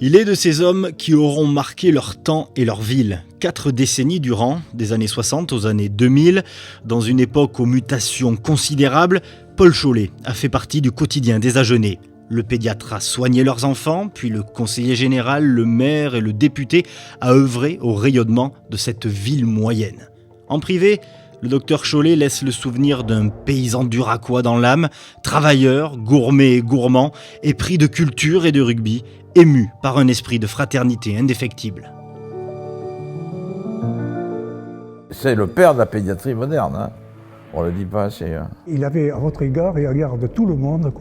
Il est de ces hommes qui auront marqué leur temps et leur ville. 4 décennies durant, des années 60 aux années 2000, dans une époque aux mutations considérables, Paul Chollet a fait partie du quotidien des Agenais. Le pédiatre a soigné leurs enfants, puis le conseiller général, le maire et le député a œuvré au rayonnement de cette ville moyenne. En privé, le docteur Chollet laisse le souvenir d'un paysan duracois dans l'âme, travailleur, gourmet et gourmand, épris de culture et de rugby, ému par un esprit de fraternité indéfectible. C'est le père de la pédiatrie moderne, hein. On ne le dit pas assez. Hein. Il avait à votre égard et à l'égard de tout le monde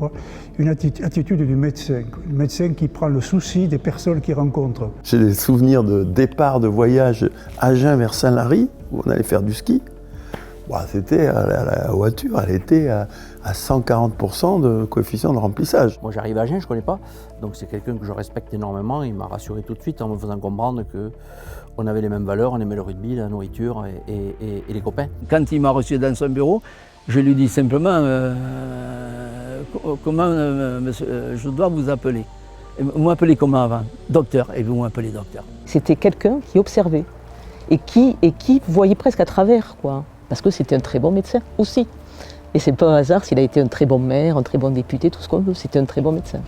une attitude du médecin. Un médecin qui prend le souci des personnes qu'il rencontre. J'ai des souvenirs de départ de voyage Agen vers Saint-Lary, où on allait faire du ski. C'était la voiture, elle était à 140% de coefficient de remplissage. Moi j'arrive à Agen, je ne connais pas, donc c'est quelqu'un que je respecte énormément. Il m'a rassuré tout de suite en me faisant comprendre qu'on avait les mêmes valeurs, on aimait le rugby, la nourriture et les copains. Quand il m'a reçu dans son bureau, je lui dis simplement comment je dois vous appeler. Vous m'appelez comment avant? Docteur, et vous m'appelez docteur. C'était quelqu'un qui observait et qui voyait presque à travers, quoi. Parce que c'était un très bon médecin aussi. Et c'est pas un hasard s'il a été un très bon maire, un très bon député, tout ce qu'on veut, c'était un très bon médecin.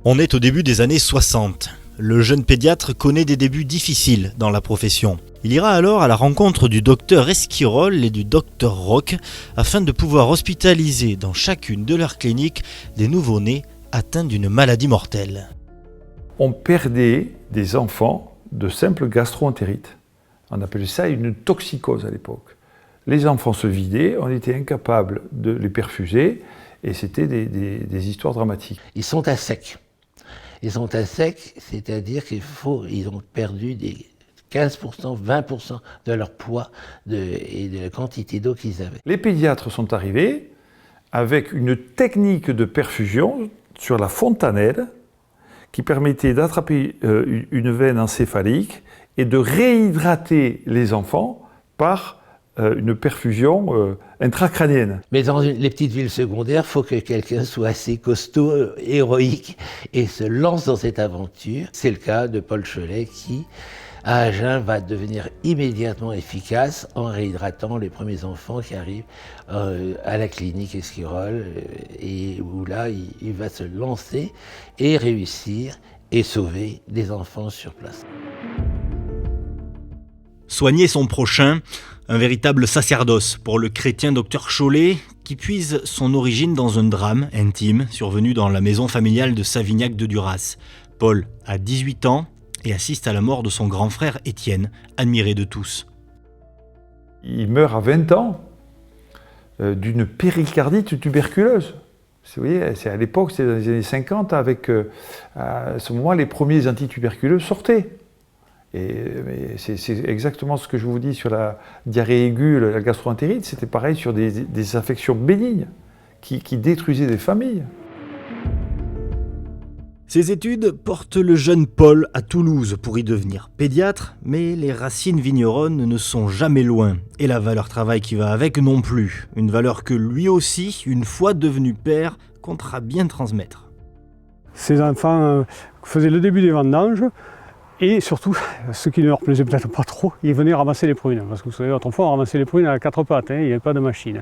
On est au début des années 60. Le jeune pédiatre connaît des débuts difficiles dans la profession. Il ira alors à la rencontre du docteur Esquirol et du docteur Roch afin de pouvoir hospitaliser dans chacune de leurs cliniques des nouveau-nés atteints d'une maladie mortelle. On perdait des enfants de simple gastro-entérite. On appelait ça une toxicose à l'époque. Les enfants se vidaient, on était incapable de les perfuser et c'était des histoires dramatiques. Ils sont à sec. Ils sont à sec, c'est-à-dire ils ont perdu des 15%, 20% de leur poids et de la quantité d'eau qu'ils avaient. Les pédiatres sont arrivés avec une technique de perfusion sur la fontanelle qui permettait d'attraper une veine encéphalique et de réhydrater les enfants par une perfusion intracrânienne. Mais dans les petites villes secondaires, il faut que quelqu'un soit assez costaud, héroïque et se lance dans cette aventure. C'est le cas de Paul Chollet qui, à Agen, va devenir immédiatement efficace en réhydratant les premiers enfants qui arrivent à la clinique Esquirol et où là, il va se lancer et réussir et sauver des enfants sur place. Soigner son prochain, un véritable sacerdoce pour le chrétien docteur Chollet qui puise son origine dans un drame intime survenu dans la maison familiale de Savignac de Duras. Paul a 18 ans et assiste à la mort de son grand frère Étienne, admiré de tous. Il meurt à 20 ans d'une péricardite tuberculeuse. Vous voyez, c'est à l'époque, c'est dans les années 50, avec à ce moment les premiers antituberculeux sortaient. Et c'est exactement ce que je vous dis sur la diarrhée aiguë, la gastro-entérite, c'était pareil sur des affections bénignes qui détruisaient des familles. Ses études portent le jeune Paul à Toulouse pour y devenir pédiatre, mais les racines vigneronnes ne sont jamais loin, et la valeur travail qui va avec non plus, une valeur que lui aussi, une fois devenu père, comptera bien transmettre. Ces enfants faisaient le début des vendanges, et surtout, ce qui ne leur plaisait peut-être pas trop, ils venaient ramasser les prunes. Parce que vous savez, autrefois, on ramassait les prunes à 4 pattes, il n'y avait pas de machine.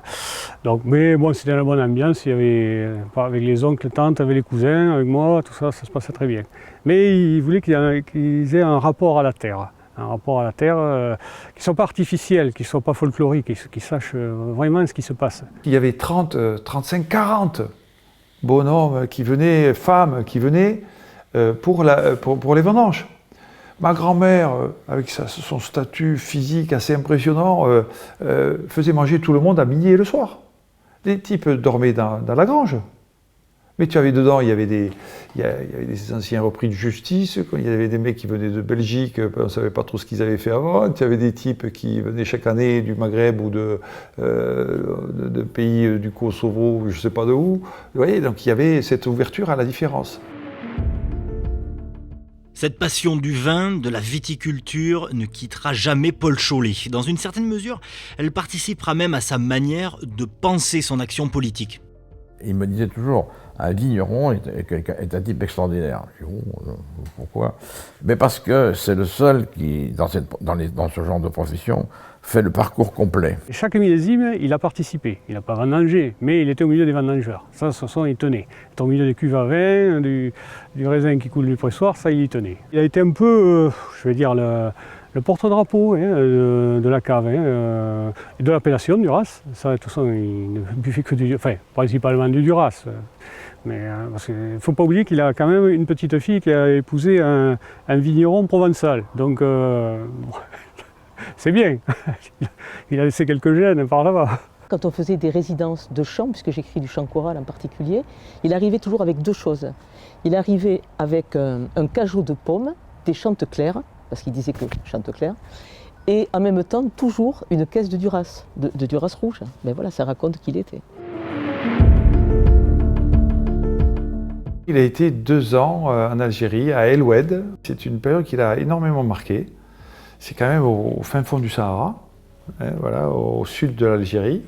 Donc, mais bon, c'était la bonne ambiance, il y avait, avec les oncles, les tantes, avec les cousins, avec moi, tout ça, ça se passait très bien. Mais ils voulaient qu'ils aient un rapport à la terre. Un rapport à la terre qui ne soit pas artificiel, qui ne soit pas folklorique, qu'ils sachent vraiment ce qui se passe. Il y avait 30, 35, 40 bonhommes qui venaient, femmes qui venaient pour les vendanges. Ma grand-mère, avec son statut physique assez impressionnant, faisait manger tout le monde à midi et le soir. Les types dormaient dans la grange. Mais tu avais dedans, il y avait des anciens repris de justice, il y avait des mecs qui venaient de Belgique, on ne savait pas trop ce qu'ils avaient fait avant, tu avais des types qui venaient chaque année du Maghreb ou de pays du Kosovo, je ne sais pas de où. Vous voyez, donc il y avait cette ouverture à la différence. Cette passion du vin, de la viticulture, ne quittera jamais Paul Chollet. Dans une certaine mesure, elle participera même à sa manière de penser son action politique. Il me disait toujours, un vigneron est un type extraordinaire. Je dis, oh, pourquoi? Mais parce que c'est le seul qui, dans ce genre de profession, fait le parcours complet. Chaque millésime, il a participé. Il n'a pas vendangé, mais il était au milieu des vendangeurs. Ça, de toute façon, il tenait. Il était au milieu des cuves à vin, du raisin qui coule du pressoir, ça, il y tenait. Il a été un peu, je vais dire, le porte-drapeau de la cave et de l'appellation Duras. Ça, de toute façon, il ne buvait que principalement du Duras. Mais parce qu'il ne faut pas oublier qu'il a quand même une petite fille qui a épousé un vigneron provençal. Donc, c'est bien. Il a laissé quelques gènes par là-bas. Quand on faisait des résidences de chant, puisque j'écris du chant choral en particulier, il arrivait toujours avec deux choses. Il arrivait avec un cajot de pommes, des chanteclers, parce qu'il disait que chanteclers, et en même temps toujours une caisse de Duras, de Duras rouge. Ben voilà, ça raconte qui il était. Il a été 2 ans en Algérie, à El Oued. C'est une période qui l'a énormément marqué. C'est quand même au fin fond du Sahara, voilà, au sud de l'Algérie,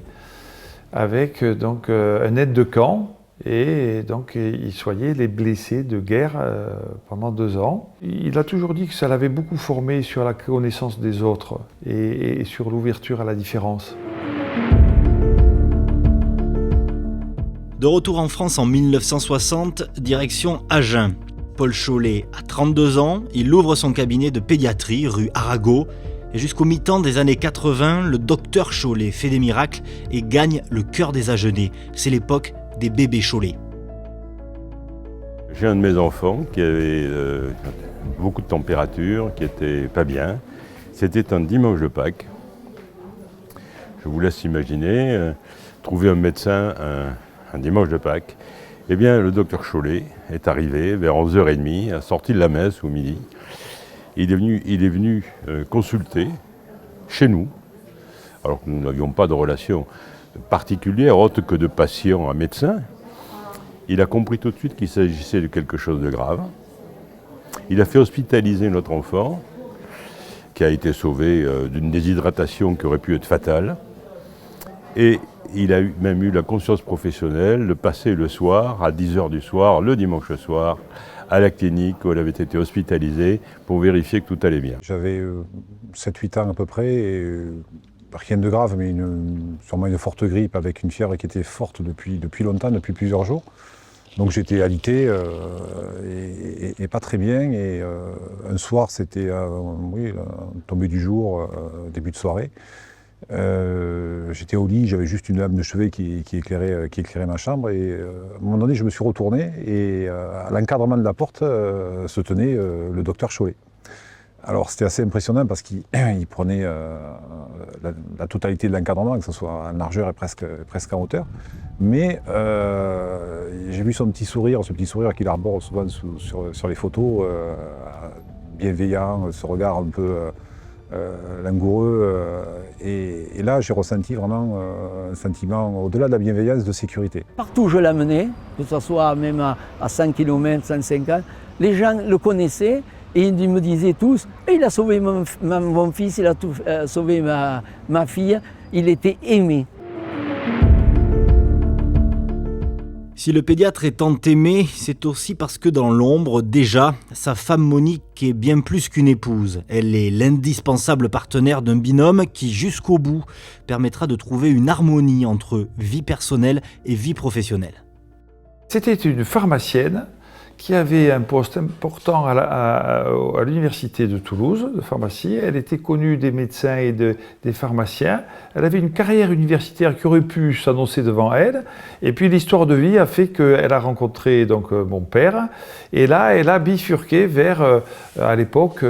avec donc un aide de camp, et donc il soignait les blessés de guerre pendant 2 ans. Il a toujours dit que ça l'avait beaucoup formé sur la connaissance des autres et sur l'ouverture à la différence. De retour en France en 1960, direction Agen. Paul Chollet a 32 ans, il ouvre son cabinet de pédiatrie rue Arago. Et jusqu'au mi-temps des années 80, le docteur Chollet fait des miracles et gagne le cœur des Agenais. C'est l'époque des bébés Chollet. J'ai un de mes enfants qui avait beaucoup de température, qui était pas bien. C'était un dimanche de Pâques. Je vous laisse imaginer, trouver un médecin un dimanche de Pâques. Eh bien, le docteur Chollet est arrivé vers 11h30, sorti de la messe au midi. Il est venu consulter chez nous, alors que nous n'avions pas de relation particulière, autre que de patient à médecin. Il a compris tout de suite qu'il s'agissait de quelque chose de grave. Il a fait hospitaliser notre enfant, qui a été sauvé d'une déshydratation qui aurait pu être fatale. Et il a même eu la conscience professionnelle de passer le soir, à 10h du soir, le dimanche soir, à la clinique où elle avait été hospitalisée pour vérifier que tout allait bien. J'avais 7-8 ans à peu près, et rien de grave, mais sûrement une forte grippe avec une fièvre qui était forte depuis longtemps, depuis plusieurs jours. Donc j'étais alité et pas très bien. Et un soir, c'était tombé du jour, début de soirée. J'étais au lit, j'avais juste une lampe de chevet qui éclairait ma chambre, et à un moment donné je me suis retourné, et à l'encadrement de la porte se tenait le docteur Chollet. Alors c'était assez impressionnant parce qu'il prenait la totalité de l'encadrement, que ce soit en largeur et presque en hauteur, mais j'ai vu son petit sourire qu'il arbore souvent sur les photos, bienveillant, ce regard un peu langoureux, et là j'ai ressenti vraiment un sentiment, au-delà de la bienveillance, de sécurité. Partout où je l'amenais, que ce soit même à 100 km, 150, les gens le connaissaient et ils me disaient tous « il a sauvé mon fils, il a sauvé ma fille », il était aimé. Si le pédiatre est tant aimé, c'est aussi parce que dans l'ombre, déjà, sa femme Monique est bien plus qu'une épouse. Elle est l'indispensable partenaire d'un binôme qui, jusqu'au bout, permettra de trouver une harmonie entre vie personnelle et vie professionnelle. C'était une pharmacienne qui avait un poste important à l'université de Toulouse, de pharmacie. Elle était connue des médecins et des pharmaciens. Elle avait une carrière universitaire qui aurait pu s'annoncer devant elle. Et puis l'histoire de vie a fait qu'elle a rencontré donc, mon père. Et là, elle a bifurqué vers, à l'époque,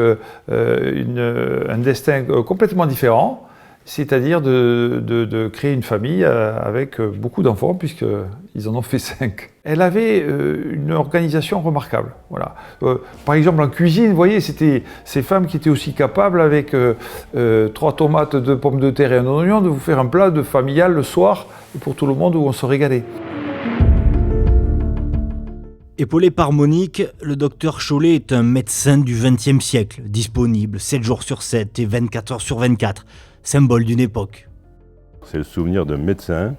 un destin complètement différent. C'est-à-dire de créer une famille avec beaucoup d'enfants, puisqu'ils en ont fait 5. Elle avait une organisation remarquable. Voilà. Par exemple, en cuisine, vous voyez, c'était ces femmes qui étaient aussi capables, avec 3 tomates, 2 pommes de terre et un oignon, de vous faire un plat de familial le soir, pour tout le monde, où on se régalait. Épaulé par Monique, le docteur Chollet est un médecin du XXe siècle, disponible 7 jours sur 7 et 24 heures sur 24, symbole d'une époque. C'est le souvenir d'un médecin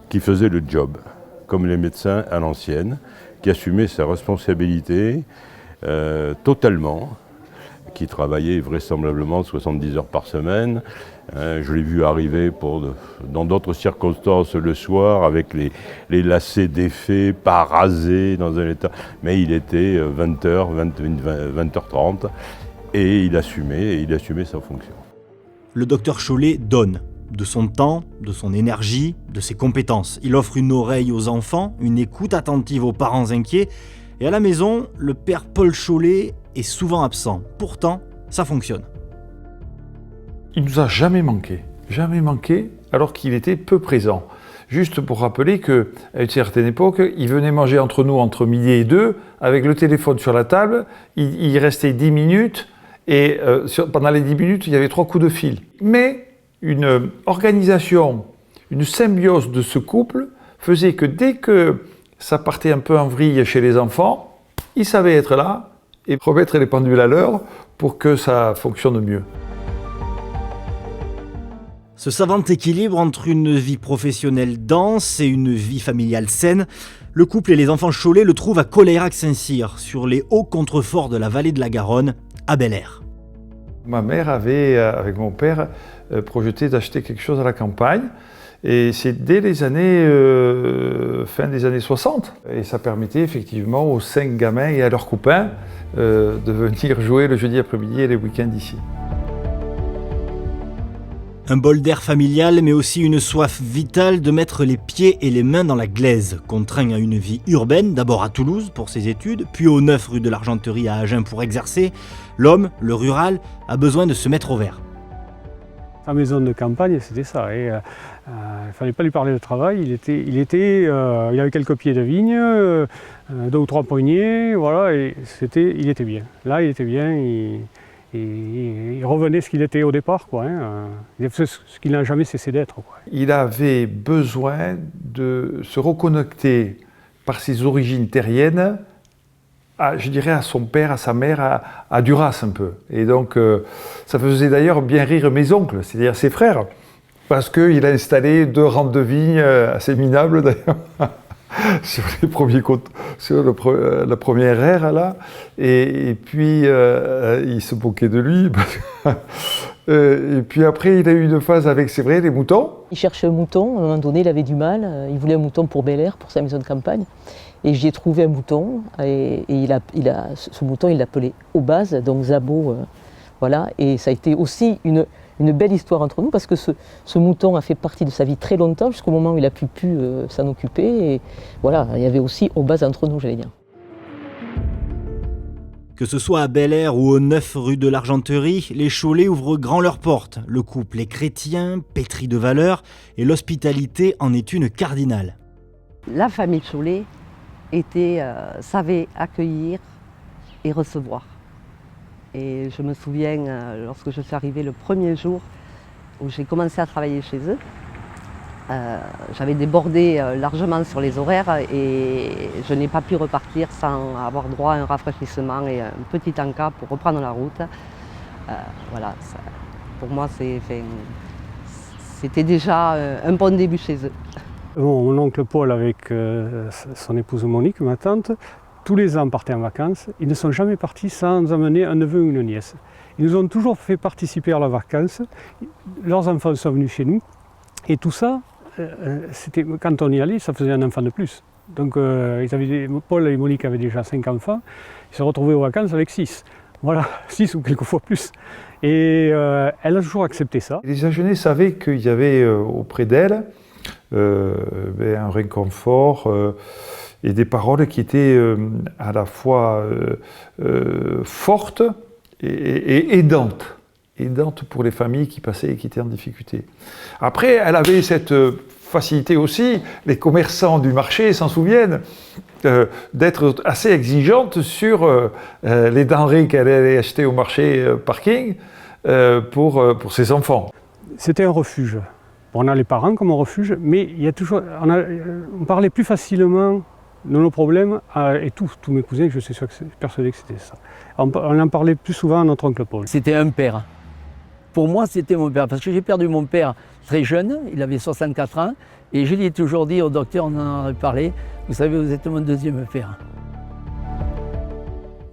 qui faisait le job, comme les médecins à l'ancienne, qui assumait sa responsabilité totalement, qui travaillait vraisemblablement 70 heures par semaine. Je l'ai vu arriver dans d'autres circonstances le soir avec les lacets défaits, pas rasés dans un état. Mais il était 20h, 20h30 et il assumait sa fonction. Le docteur Chollet donne de son temps, de son énergie, de ses compétences. Il offre une oreille aux enfants, une écoute attentive aux parents inquiets. Et à la maison, le père Paul Chollet est souvent absent. Pourtant, ça fonctionne. Il nous a jamais manqué, alors qu'il était peu présent. Juste pour rappeler qu'à une certaine époque, il venait manger entre nous entre midi et 2, avec le téléphone sur la table, il restait 10 minutes, et pendant les 10 minutes, il y avait 3 coups de fil. Mais une organisation, une symbiose de ce couple faisait que dès que ça partait un peu en vrille chez les enfants, il savait être là et remettre les pendules à l'heure pour que ça fonctionne mieux. Ce savant équilibre entre une vie professionnelle dense et une vie familiale saine, le couple et les enfants Chollet le trouvent à Colayrac-Saint-Cyr, sur les hauts contreforts de la vallée de la Garonne, à Bel-Air. Ma mère avait, avec mon père, projeté d'acheter quelque chose à la campagne. Et c'est dès les années, fin des années 60. Et ça permettait effectivement aux 5 gamins et à leurs copains de venir jouer le jeudi après-midi et les week-ends ici. Un bol d'air familial, mais aussi une soif vitale de mettre les pieds et les mains dans la glaise. Contraint à une vie urbaine, d'abord à Toulouse pour ses études, puis au 9 rue de l'Argenterie à Agen pour exercer, l'homme, le rural, a besoin de se mettre au vert. Sa maison de campagne, c'était ça. Il ne fallait pas lui parler de travail. Il avait quelques pieds de vigne, 2 ou 3 poignées, voilà, et il était bien. Là, il était bien. Il revenait ce qu'il était au départ, quoi. Il faisait ce qu'il n'a jamais cessé d'être, quoi. Il avait besoin de se reconnecter par ses origines terriennes, je dirais à son père, à sa mère, à Duras un peu. Et donc, ça faisait d'ailleurs bien rire mes oncles, c'est-à-dire ses frères, parce qu'il a installé 2 rentes de vignes assez minables d'ailleurs. Sur les premiers sur la première ère là, et puis il se moquait de lui. Et puis après, il a eu une phase avec, c'est vrai, les moutons. Il cherchait un mouton, à un moment donné, il avait du mal. Il voulait un mouton pour Bel-Air, pour sa maison de campagne. Et j'y ai trouvé un mouton, et ce mouton, il l'appelait Obaz, donc Zabo, voilà. Et ça a été aussi une belle histoire entre nous, parce que ce mouton a fait partie de sa vie très longtemps, jusqu'au moment où il a pu s'en occuper. Et voilà, il y avait aussi Obaz entre nous, j'allais dire. Que ce soit à Bel-Air ou au 9 rue de l'Argenterie, les Chollet ouvrent grand leurs portes. Le couple est chrétien, pétri de valeurs, et l'hospitalité en est une cardinale. La famille Chollet savait accueillir et recevoir. Et je me souviens, lorsque je suis arrivée le premier jour où j'ai commencé à travailler chez eux, j'avais débordé largement sur les horaires et je n'ai pas pu repartir sans avoir droit à un rafraîchissement et un petit encas pour reprendre la route. Voilà, pour moi, c'était déjà un bon début chez eux. Mon oncle Paul avec son épouse Monique, ma tante, tous les ans partaient en vacances. Ils ne sont jamais partis sans amener un neveu ou une nièce. Ils nous ont toujours fait participer à leurs vacances. Leurs enfants sont venus chez nous. Et tout ça, quand on y allait, ça faisait un enfant de plus. Donc Paul et Monique avaient déjà 5 enfants. Ils se retrouvaient aux vacances avec 6. Voilà, 6 ou quelquefois plus. Et elle a toujours accepté ça. Les Agenais savaient qu'il y avait auprès d'elle un réconfort et des paroles qui étaient à la fois fortes et aidantes. Aidantes pour les familles qui passaient et qui étaient en difficulté. Après, elle avait cette facilité aussi, les commerçants du marché s'en souviennent, d'être assez exigeante sur les denrées qu'elle allait acheter au marché parking pour ses enfants. C'était un refuge. On a les parents comme un refuge, mais il y a toujours, on parlait plus facilement nos problèmes, et tous mes cousins, je suis persuadé que c'était ça. On en parlait plus souvent à notre oncle Paul. C'était un père. Pour moi, c'était mon père, parce que j'ai perdu mon père très jeune, il avait 64 ans, et je lui ai toujours dit au docteur, on en a parlé, vous savez, vous êtes mon deuxième père.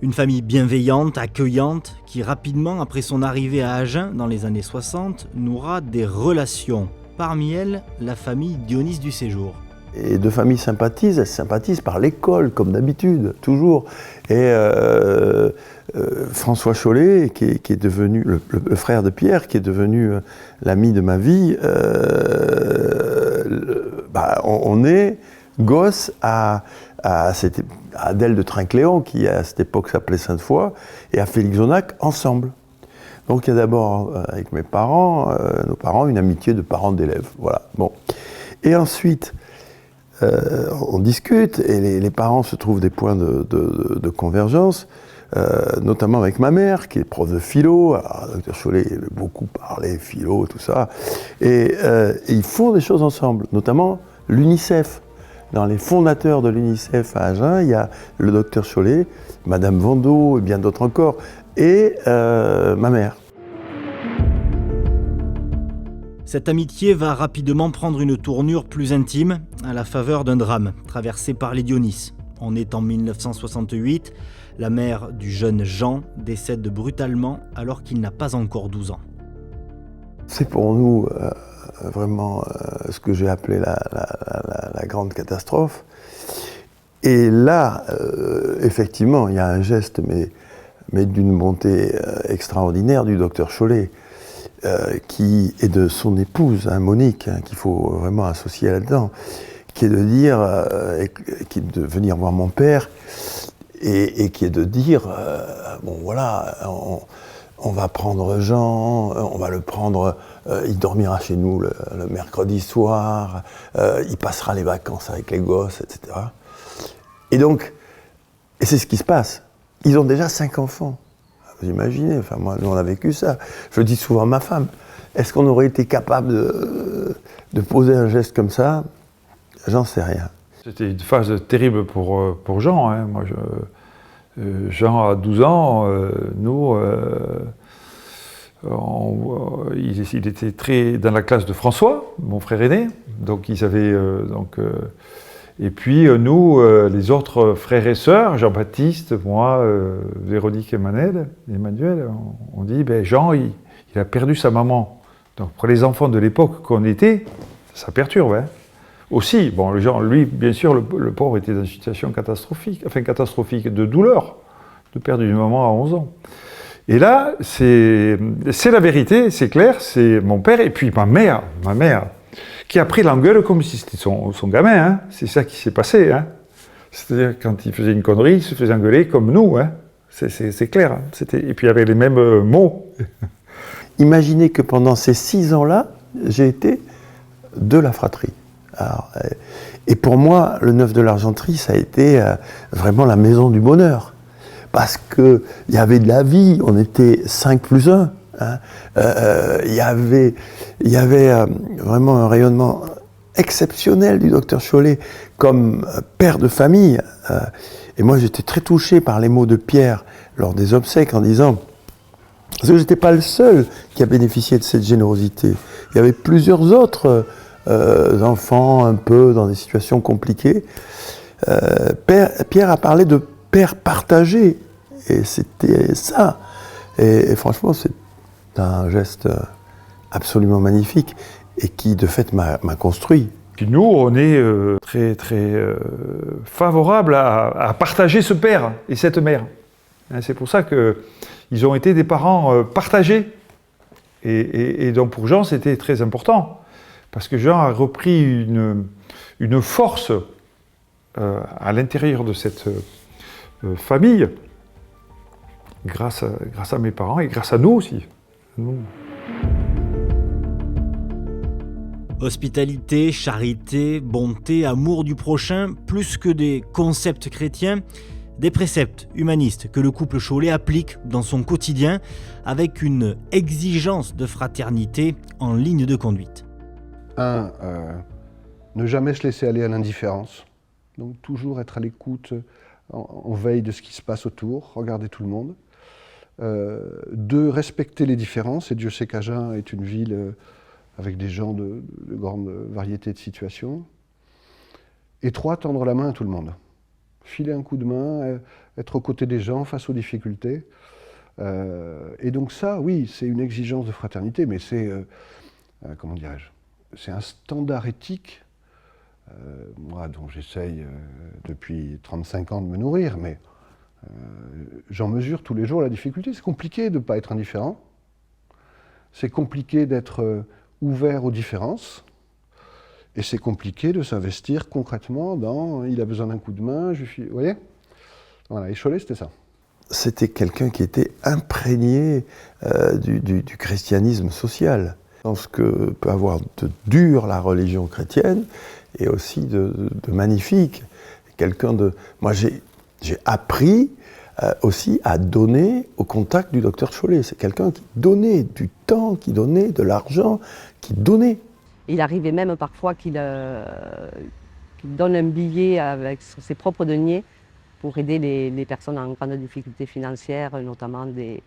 Une famille bienveillante, accueillante, qui rapidement, après son arrivée à Agen dans les années 60, nouera des relations. Parmi elles, la famille Dionys du Séjour. Et deux familles sympathisent, elles sympathisent par l'école, comme d'habitude, toujours. Et François Chollet, qui est devenu le frère de Pierre, qui est devenu l'ami de ma vie, on est gosse à Adèle de Trincléon, qui à cette époque s'appelait Sainte-Foy, et à Félix Jonac, ensemble. Donc il y a d'abord, avec mes parents, nos parents, une amitié de parents d'élèves. Voilà. Bon. Et ensuite, on discute, et les parents se trouvent des points de convergence, notamment avec ma mère, qui est prof de philo. Alors, Dr Chollet aimait beaucoup parler philo, tout ça. Et ils font des choses ensemble, notamment l'UNICEF. Dans les fondateurs de l'UNICEF à Agen, il y a le docteur Chollet, Madame Vendeau et bien d'autres encore, et ma mère. Cette amitié va rapidement prendre une tournure plus intime à la faveur d'un drame traversé par les Dionys. On est en 1968, la mère du jeune Jean décède brutalement alors qu'il n'a pas encore 12 ans. C'est pour nous vraiment ce que j'ai appelé la grande catastrophe. Et là, effectivement, il y a un geste, mais d'une bonté extraordinaire du docteur Chollet, qui est de son épouse, Monique, qu'il faut vraiment associer là-dedans, qui est de dire, qui est de venir voir mon père, et qui est de dire, bon voilà, on va prendre Jean, on va le prendre, il dormira chez nous le mercredi soir, il passera les vacances avec les gosses, etc. Et donc, et c'est ce qui se passe, ils ont déjà 5 enfants. Vous imaginez, enfin moi, nous on a vécu ça. Je dis souvent à ma femme, est-ce qu'on aurait été capable de poser un geste comme ça? J'en sais rien. C'était une phase terrible pour Jean. Hein. Moi, Jean a 12 ans, il était très dans la classe de François, mon frère aîné, donc ils avaient et puis nous, les autres frères et sœurs, Jean-Baptiste, moi, Véronique et Emmanuel, on dit, ben Jean, il a perdu sa maman. Donc pour les enfants de l'époque qu'on était, ça perturbe. Hein. Aussi, bon, Jean, lui, bien sûr, le pauvre était dans une situation catastrophique, de douleur, de perdre une maman à 11 ans. Et là, c'est la vérité, c'est clair, c'est mon père et puis ma mère, qui a pris l'engueule comme si c'était son gamin, hein. C'est ça qui s'est passé. Hein. C'est-à-dire quand il faisait une connerie, il se faisait engueuler comme nous. Hein. C'est clair. Hein. Et puis il y avait les mêmes mots. Imaginez que pendant ces 6 ans-là, j'ai été de la fratrie. Alors, et pour moi, le Neuf de l'Argenterie, ça a été vraiment la maison du bonheur. Parce qu'il y avait de la vie, on était 5 plus 1. Hein. Il y avait vraiment un rayonnement exceptionnel du docteur Chollet comme père de famille. Et moi, j'étais très touché par les mots de Pierre lors des obsèques en disant, parce que je n'étais pas le seul qui a bénéficié de cette générosité. Il y avait plusieurs autres enfants un peu dans des situations compliquées. Pierre a parlé de père partagé, et c'était ça. Et franchement, c'est un geste absolument magnifique et qui, de fait, m'a construit. Puis nous, on est très, très favorables à partager ce père et cette mère. C'est pour ça qu'ils ont été des parents partagés. Et donc pour Jean, c'était très important. Parce que Jean a repris une force à l'intérieur de cette famille, grâce à mes parents et grâce à nous aussi. Nous. Hospitalité, charité, bonté, amour du prochain, plus que des concepts chrétiens, des préceptes humanistes que le couple Chollet applique dans son quotidien avec une exigence de fraternité en ligne de conduite. Ne jamais se laisser aller à l'indifférence. donc toujours être à l'écoute, en veille de ce qui se passe autour, regarder tout le monde. 2, respecter les différences, et Dieu sait qu'Agen est une ville avec des gens de grande variété de situations. Et 3, tendre la main à tout le monde. Filer un coup de main, être aux côtés des gens face aux difficultés. Et donc ça, oui, c'est une exigence de fraternité, mais c'est, comment dirais-je, c'est un standard éthique, moi dont j'essaye depuis 35 ans de me nourrir, mais j'en mesure tous les jours la difficulté. C'est compliqué de ne pas être indifférent, c'est compliqué d'être ouvert aux différences, et c'est compliqué de s'investir concrètement dans « il a besoin d'un coup de main, vous voyez ?» Voilà, et Chollet, c'était ça. C'était quelqu'un qui était imprégné du christianisme social, dans ce que peut avoir de dur la religion chrétienne, et aussi de magnifique. Quelqu'un de... Moi, j'ai appris aussi à donner au contact du docteur Chollet. C'est quelqu'un qui donnait du temps, qui donnait de l'argent, qui donnait. Il arrivait même parfois qu'il donne un billet avec ses propres deniers pour aider les personnes en grande difficulté financière, notamment des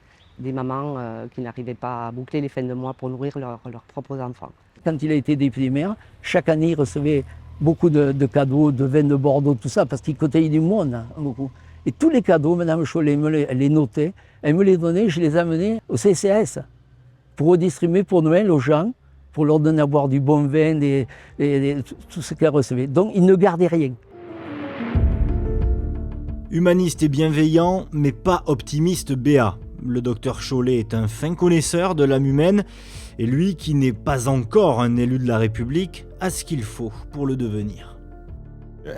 mamans qui n'arrivaient pas à boucler les fins de mois pour nourrir leurs propres enfants. Quand il a été député maire, chaque année il recevait beaucoup de cadeaux, de vins de Bordeaux, tout ça, parce qu'il côtoyait du monde, hein, beaucoup. Et tous les cadeaux, Mme Chollet elle les notait, elle me les donnait, je les amenais au CCAS pour redistribuer pour Noël aux gens, pour leur donner à boire du bon vin, tout ce qu'elle recevait. Donc il ne gardait rien. Humaniste et bienveillant, mais pas optimiste béat. Le docteur Chollet est un fin connaisseur de l'âme humaine, et lui, qui n'est pas encore un élu de la République, a ce qu'il faut pour le devenir.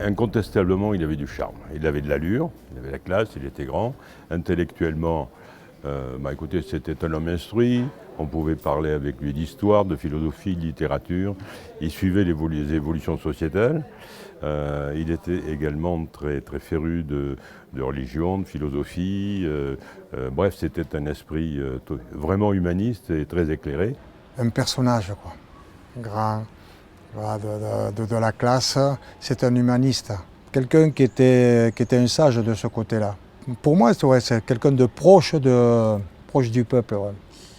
Incontestablement, il avait du charme. Il avait de l'allure, il avait la classe, il était grand. Intellectuellement, écoutez, c'était un homme instruit. On pouvait parler avec lui d'histoire, de philosophie, de littérature. Il suivait les évolutions sociétales. Il était également très, très féru de religion, de philosophie. Bref, c'était un esprit vraiment humaniste et très éclairé. Un personnage, quoi. Grand, de la classe. C'est un humaniste. Quelqu'un qui était un sage de ce côté-là. Pour moi, c'est quelqu'un de proche du peuple. Ouais.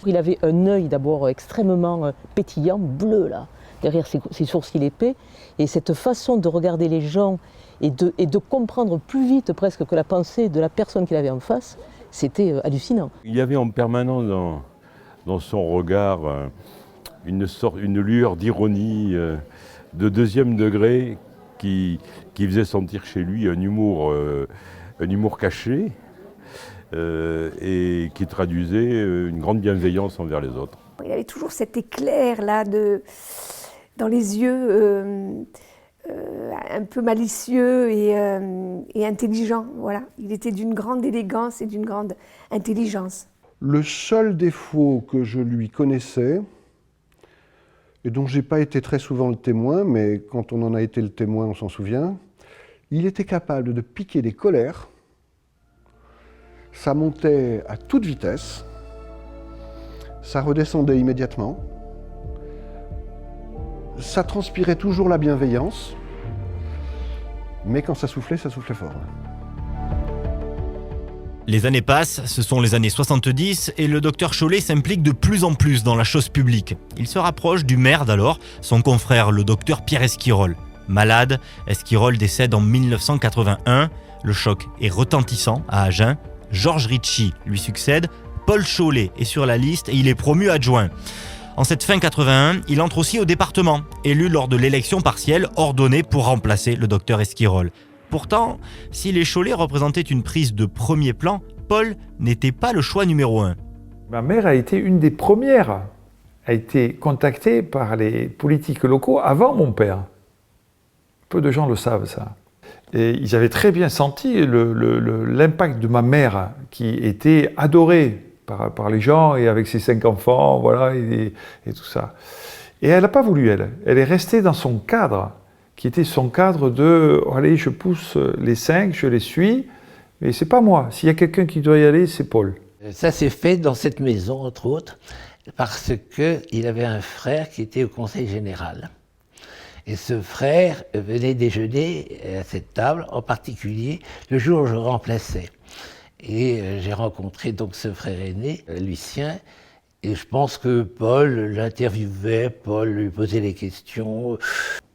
Il avait un œil d'abord extrêmement pétillant, bleu là, derrière ses sourcils épais. Et cette façon de regarder les gens et de comprendre plus vite presque que la pensée de la personne qu'il avait en face, c'était hallucinant. Il y avait en permanence dans son regard une lueur d'ironie de deuxième degré qui faisait sentir chez lui un humour caché et qui traduisait une grande bienveillance envers les autres. Il avait toujours cet éclair là dans les yeux un peu malicieux et intelligent. Voilà. Il était d'une grande élégance et d'une grande intelligence. Le seul défaut que je lui connaissais, et dont je n'ai pas été très souvent le témoin, mais quand on en a été le témoin, on s'en souvient, il était capable de piquer des colères. Ça montait à toute vitesse, ça redescendait immédiatement, ça transpirait toujours la bienveillance, mais quand ça soufflait fort. Les années passent, ce sont les années 70 et le docteur Chollet s'implique de plus en plus dans la chose publique. Il se rapproche du maire d'alors, son confrère le docteur Pierre Esquirol. Malade, Esquirol décède en 1981. Le choc est retentissant à Agen. Georges Ritchie lui succède. Paul Chollet est sur la liste et il est promu adjoint. En cette fin 81, il entre aussi au département, élu lors de l'élection partielle ordonnée pour remplacer le docteur Esquirol. Pourtant, si les Chollet représentaient une prise de premier plan, Paul n'était pas le choix numéro 1. Ma mère a été une des premières, a été contactée par les politiques locaux avant mon père. Peu de gens le savent, ça. Et ils avaient très bien senti l'impact de ma mère, qui était adorée par les gens, et avec ses 5 enfants, voilà, et tout ça. Et elle n'a pas voulu, elle est restée dans son cadre, qui était son cadre de « allez, je pousse les 5, je les suis, mais c'est pas moi. S'il y a quelqu'un qui doit y aller, c'est Paul. » Ça s'est fait dans cette maison, entre autres, parce qu'il avait un frère qui était au conseil général. Et ce frère venait déjeuner à cette table, en particulier le jour où je remplaçais. Et j'ai rencontré donc ce frère aîné, Lucien, et je pense que Paul l'interviewait, Paul lui posait des questions.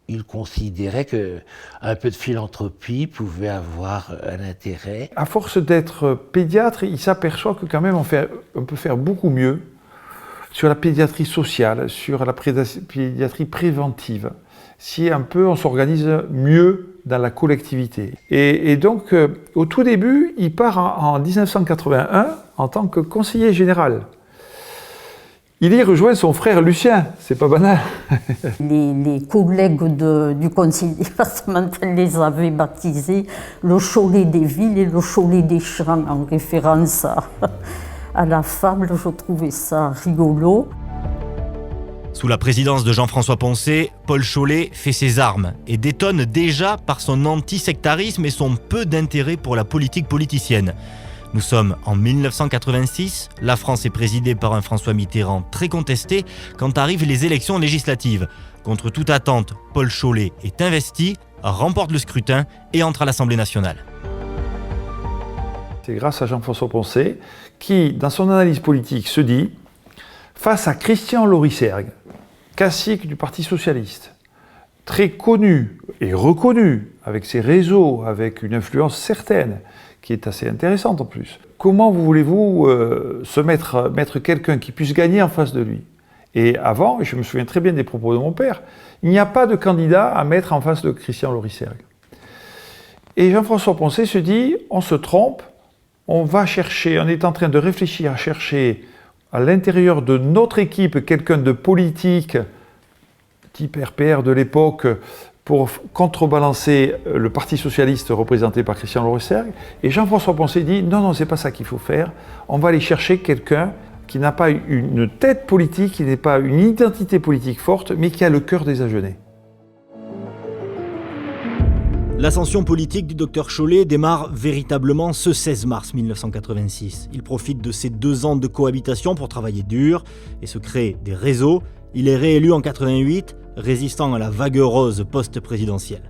Il considérait qu'un peu de philanthropie pouvait avoir un intérêt. À force d'être pédiatre, il s'aperçoit que quand même on peut faire beaucoup mieux sur la pédiatrie sociale, sur la pédiatrie préventive, si un peu on s'organise mieux dans la collectivité. Et donc, au tout début, il part en 1981 en tant que conseiller général. Il y rejoint son frère Lucien, c'est pas banal. Les collègues du conseil départemental les avaient baptisés le Cholet des villes et le Cholet des champs, en référence à la fable. Je trouvais ça rigolo. Sous la présidence de Jean-François Poncet, Paul Cholet fait ses armes et détonne déjà par son anti-sectarisme et son peu d'intérêt pour la politique politicienne. Nous sommes en 1986, la France est présidée par un François Mitterrand très contesté quand arrivent les élections législatives. Contre toute attente, Paul Cholet est investi, remporte le scrutin et entre à l'Assemblée nationale. C'est grâce à Jean-François Poncet qui, dans son analyse politique, se dit, face à Christian Loricergue, cacique du Parti socialiste, très connu et reconnu, avec ses réseaux, avec une influence certaine, qui est assez intéressante en plus. Comment voulez-vous mettre quelqu'un qui puisse gagner en face de lui? Et avant, et je me souviens très bien des propos de mon père, il n'y a pas de candidat à mettre en face de Christian Loricergue. Et Jean-François Poncet se dit, on se trompe, on va chercher, on est en train de réfléchir à chercher à l'intérieur de notre équipe quelqu'un de politique, type RPR de l'époque, pour contrebalancer le Parti socialiste représenté par Christian Loricergue. Et Jean-François Poncet dit, non, c'est pas ça qu'il faut faire. On va aller chercher quelqu'un qui n'a pas une tête politique, qui n'est pas une identité politique forte, mais qui a le cœur des Agenais. L'ascension politique du docteur Cholet démarre véritablement ce 16 mars 1986. Il profite de ces 2 ans de cohabitation pour travailler dur et se créer des réseaux. Il est réélu en 88, résistant à la vague rose post-présidentielle.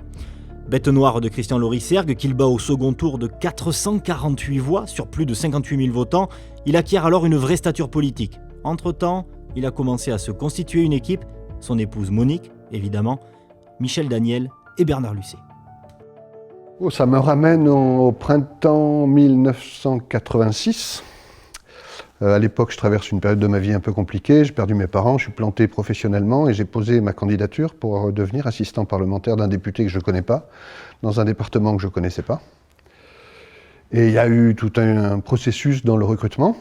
Bête noire de Christian Loricergue, qu'il bat au second tour de 448 voix sur plus de 58 000 votants, il acquiert alors une vraie stature politique. Entre-temps, il a commencé à se constituer une équipe, son épouse Monique, évidemment, Michel Daniel et Bernard Lucet. Ça me ramène au printemps 1986. À l'époque, je traverse une période de ma vie un peu compliquée. J'ai perdu mes parents, je suis planté professionnellement et j'ai posé ma candidature pour devenir assistant parlementaire d'un député que je ne connais pas, dans un département que je ne connaissais pas. Et il y a eu tout un processus dans le recrutement.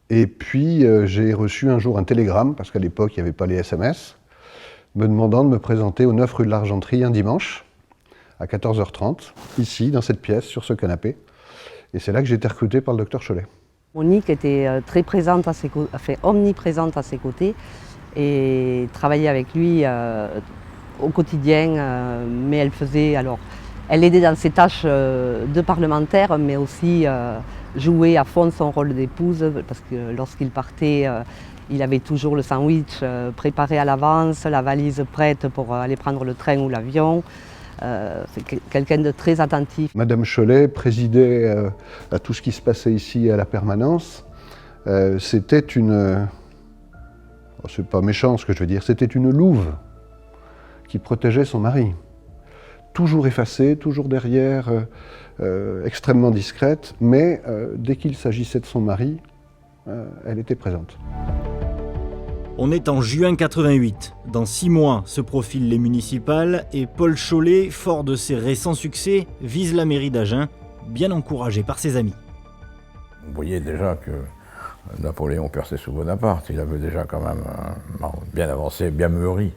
Et puis, j'ai reçu un jour un télégramme, parce qu'à l'époque, il n'y avait pas les SMS, me demandant de me présenter au 9 rue de l'Argenterie un dimanche, à 14h30, ici, dans cette pièce, sur ce canapé. Et c'est là que j'ai été recruté par le docteur Cholet. Monique était très présente omniprésente à ses côtés et travaillait avec lui au quotidien, mais elle aidait dans ses tâches de parlementaire, mais aussi jouait à fond son rôle d'épouse, parce que lorsqu'il partait, il avait toujours le sandwich préparé à l'avance, la valise prête pour aller prendre le train ou l'avion. C'est quelqu'un de très attentif. Madame Cholet présidait à tout ce qui se passait ici à la permanence. C'était une... c'est pas méchant ce que je veux dire, c'était une louve qui protégeait son mari. Toujours effacée, toujours derrière, extrêmement discrète, mais dès qu'il s'agissait de son mari, elle était présente. On est en juin 88. Dans 6 mois se profilent les municipales et Paul Cholet, fort de ses récents succès, vise la mairie d'Agen, bien encouragé par ses amis. Vous voyez déjà que Napoléon perçait sous Bonaparte. Il avait déjà quand même bien avancé, bien mûri